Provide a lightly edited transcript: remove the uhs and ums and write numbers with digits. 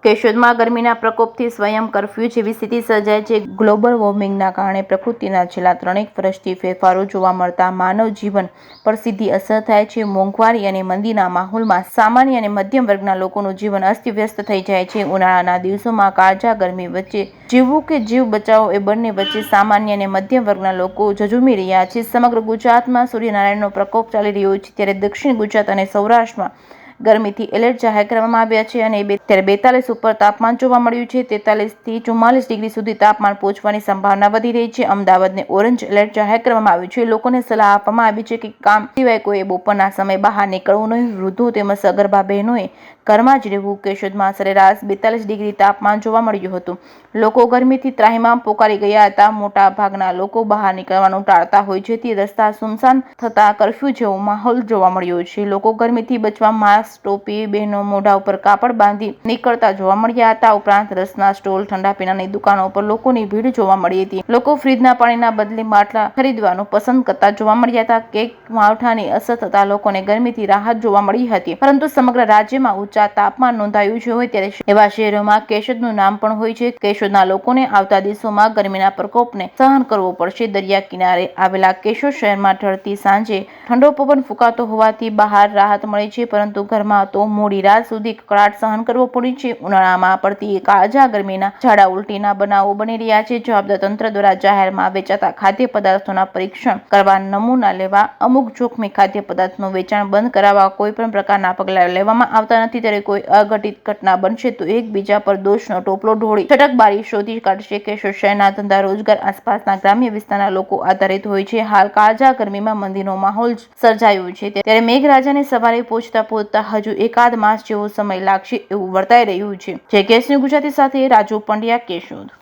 કેશોદમાં ગરમીના પ્રકોપથી સ્વયં કર્ફ્યુ જેવી સ્થિતિ સર્જાઈ છે। ગ્લોબલ વોર્મિંગના કારણે પ્રકૃતિના છેલ્લા 3 વર્ષથી ફેરફારો જોવા મળતા માનવ જીવન પર સીધી અસર થાય છે। મોંઘવારી અને મંદીના માહોલમાં સામાન્ય અને મધ્યમ વર્ગના લોકોનું જીવન અસ્તવ્યસ્ત થઈ જાય છે। ઉનાળાના દિવસોમાં કાળઝાળ ગરમી વચ્ચે જીવવું કે જીવ બચાવવો એ બંને વચ્ચે સામાન્ય અને મધ્યમ વર્ગના લોકો ઝઝૂમી રહ્યા છે। સમગ્ર ગુજરાતમાં સૂર્યનારાયણનો પ્રકોપ ચાલી રહ્યો છે, ત્યારે દક્ષિણ ગુજરાત અને સૌરાષ્ટ્રમાં ગરમીથી એલર્ટ જાહેર કરવામાં આવ્યા છે અને ત્યારે 42 ઉપર તાપમાન જોવા મળ્યું છે। 43 થી 44 ડિગ્રી સુધી તાપમાન પહોંચવાની સંભાવના વધી રહી છે। અમદાવાદને ઓરેન્જ એલર્ટ જાહેર કરવામાં આવ્યું છે। લોકોને સલાહ આપવામાં આવી છે કે કામ સિવાય કોઈએ બપોરના સમયે બહાર નીકળવું નહીં। વૃદ્ધો તેમજ સગર્ભા બહેનોએ ઘરમાં જ રહેવું। કેશોદમાં સરેરાશ 42 ડિગ્રી તાપમાન જોવા મળ્યું હતું। લોકો ગરમીથી ત્રાહિમામ પોકારી ગયા હતા। મોટા ભાગના લોકો બહાર નીકળવાનું ટાળતા હોય જેથી રસ્તા સુમસાન થતા કર્ફ્યુ જેવો માહોલ જોવા મળ્યો છે। લોકો ગરમીથી બચવા માસ્ક, ટોપી, બહેનો મોઢા ઉપર કાપડ બાંધી નીકળતા જોવા મળ્યા હતા। ઉપરાંત રસના સ્ટોલ, ઠંડા પીણાની દુકાનો પર લોકોની ભીડ જોવા મળી હતી। લોકો ફ્રીજના પાણીના બદલે માટલા ખરીદવાનું પસંદ કરતા જોવા મળ્યા હતા। કેક માવઠાની અસર થતા લોકોને ગરમીથી રાહત જોવા મળી હતી, પરંતુ સમગ્ર રાજ્યમાં ઊંચા તાપમાન નોંધાયું હોય ત્યારે એવા શહેરોમાં કેશોદનું નામ પણ હોય છે। કેશોદના લોકોને આવતા દિવસોમાં ગરમીના પ્રકોપને સહન કરવો પડશે। દરિયા કિનારે આવેલા કેશોદ શહેરમાં ઢળતી સાંજે ઠંડો પવન ફૂંકાતો હોવાથી બહાર રાહત મળે છે, પરંતુ ઘરમાં તો મોડી રાત સુધી કકળાટ સહન કરવો પડે છે। ઉનાળામાં પડતી કાળઝાળ ગરમીના ઝાડા ઉલટીના બનાવો બની રહ્યા છે। જવાબદાર તંત્ર દ્વારા જાહેરમાં વેચાતા ખાદ્ય પદાર્થોના પરીક્ષણ કરવા, નમૂના લેવા, અમુક જોખમી ખાદ્ય પદાર્થોનું વેચાણ બંધ કરાવવા કોઈ પણ પ્રકારના પગલાં લેવામાં આવતા નથી। ત્યારે કોઈ અઘટિત ઘટના બનશે તો એકબીજા પર દોષનો ટોપલો ઢોળી છટકબારી શોધી કાઢશે। કેશોદ શહેરના ધંધા રોજગાર આસપાસના ગ્રામ્ય વિસ્તારના લોકો આધારિત હોય છે। હાલ કાળઝાળ ગરમીમાં મંદીનો માહોલ સર્જાયો છે, ત્યારે મેઘરાજાને સવારે પહોંચતા હજુ એકાદ માસ જેવો સમય લાગશે એવું વર્તાઈ રહ્યું છે। જે કેસની ગુજરાતી સાથે રાજુ પંડ્યા, કેશોદ।